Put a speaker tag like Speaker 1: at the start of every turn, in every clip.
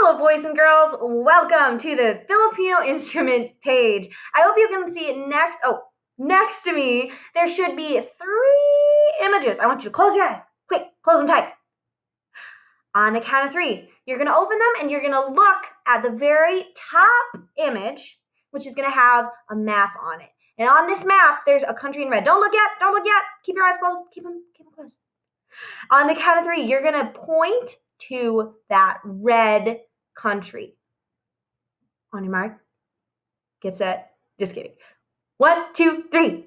Speaker 1: Hello, boys and girls. Welcome to the Filipino instrument page. I hope you can see next to me, there should be 3 images. I want you to close your eyes. Quick, close them tight. On the count of 3, you're going to open them and you're going to look at the very top image, which is going to have a map on it. And on this map, there's a country in red. Don't look yet. Keep your eyes closed. Keep them closed. On the count of 3, you're going to point to that red country. On your mark, get set, just kidding. 1, 2, 3.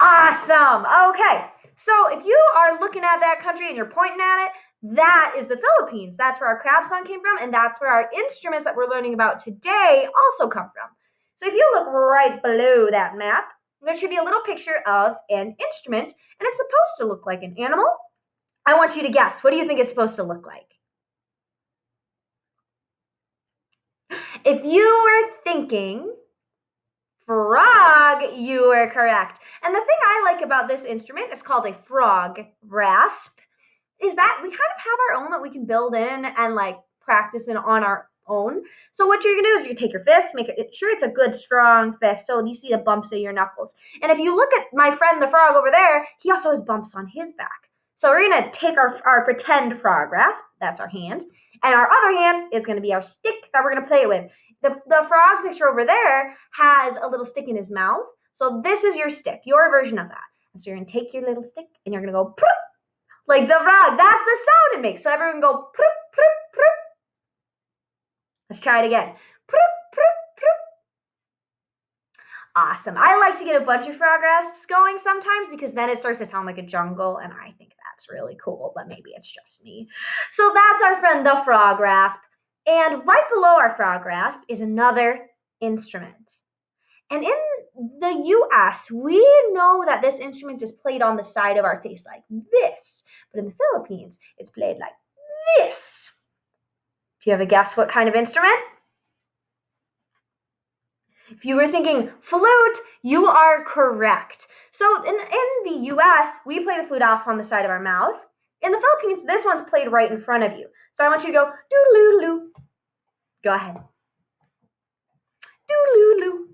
Speaker 1: Awesome. Okay, so if you are looking at that country and you're pointing at it, that is the Philippines. That's where our crab song came from, and that's where our instruments that we're learning about today also come from. So if you look right below that map, there should be a little picture of an instrument, and it's supposed to look like an animal. I want you to guess. What do you think it's supposed to look like? If you were thinking frog, you were correct. And the thing I like about this instrument, it's called a frog rasp, is that we kind of have our own that we can build in and practice in on our own. So what you're gonna do is you take your fist, make it sure it's a good strong fist so you see the bumps of your knuckles. And if you look at my friend the frog over there, he also has bumps on his back. So we're gonna take our pretend frog rasp, that's our hand, and our other hand is gonna be our stick that we're gonna play it with. The frog picture over there has a little stick in his mouth. So this is your stick, your version of that. And so you're gonna take your little stick and you're gonna go proop, like the frog. That's the sound it makes. So everyone go proop, proop, proop. Let's try it again. Proop, proop, proop. Awesome. I like to get a bunch of frog rasps going sometimes because then it starts to sound like a jungle, and I think that's really cool, but maybe it's just me. So that's our friend the frog rasp. And right below our frog rasp is another instrument. And in the US, we know that this instrument is played on the side of our face like this. But in the Philippines, it's played like this. Do you have a guess what kind of instrument? If you were thinking flute, you are correct. So in the US, we play the flute off on the side of our mouth. In the Philippines, this one's played right in front of you. So I want you to go doo-doo-doo. Go ahead. Doo-doo-doo.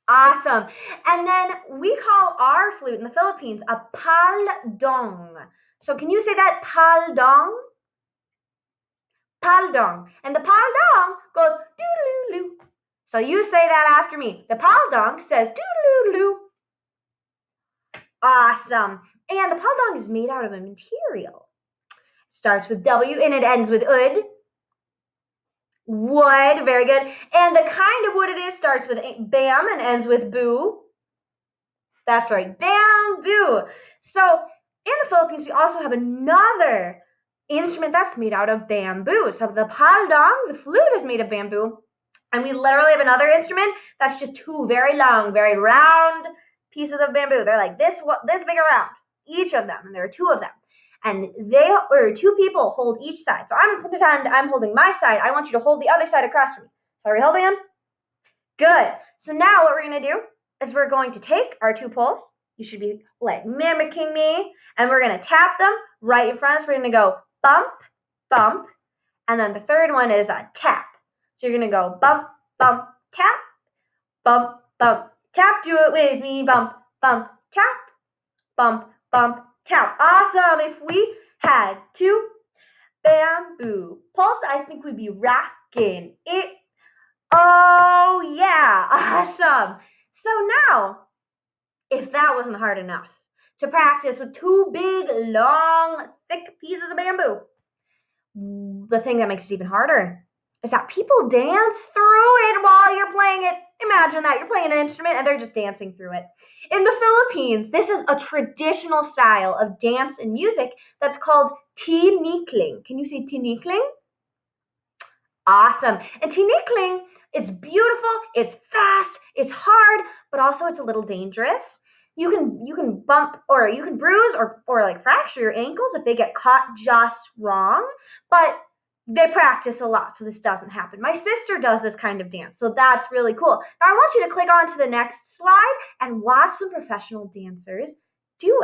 Speaker 1: Awesome. And then we call our flute in the Philippines a paldong. So can you say that? Paldong? Paldong. And the paldong goes doo-doo-doo. So you say that after me. The paldong says doo-doo-doo. Awesome. And the paldong is made out of a material. It starts with W and it ends with ud. Wood, very good. And the kind of wood it is starts with bam and ends with boo. That's right, bamboo. So in the Philippines, we also have another instrument that's made out of bamboo. So the paldong, the flute, is made of bamboo. And we literally have another instrument that's just 2 very long, very round pieces of bamboo. They're like this big around, each of them. And there are 2 of them. And 2 people hold each side. So I'm pretend I'm holding my side. I want you to hold the other side across from me. So are we holding them? Good. So now what we're going to do is we're going to take our 2 poles. You should be mimicking me. And we're going to tap them right in front of us. We're going to go bump, bump. And then the third one is a tap. So you're going to go bump, bump, tap, bump, bump, tap. Do it with me. Bump, bump, tap, bump, bump, tap. Awesome. If we had 2 bamboo poles, I think we'd be rocking it. Oh, yeah. Awesome. So now, if that wasn't hard enough to practice with 2 big, long, thick pieces of bamboo, the thing that makes it even harder is that people dance through it while you're playing it. Imagine that. You're playing an instrument and they're just dancing through it. In the Philippines, this is a traditional style of dance and music that's called tinikling. Can you say tinikling? Awesome. And tinikling, it's beautiful, it's fast, it's hard, but also it's a little dangerous. You can bump or you can bruise or fracture your ankles if they get caught just wrong, but they practice a lot, so this doesn't happen. My sister does this kind of dance, so that's really cool. Now I want you to click on to the next slide and watch some professional dancers do it.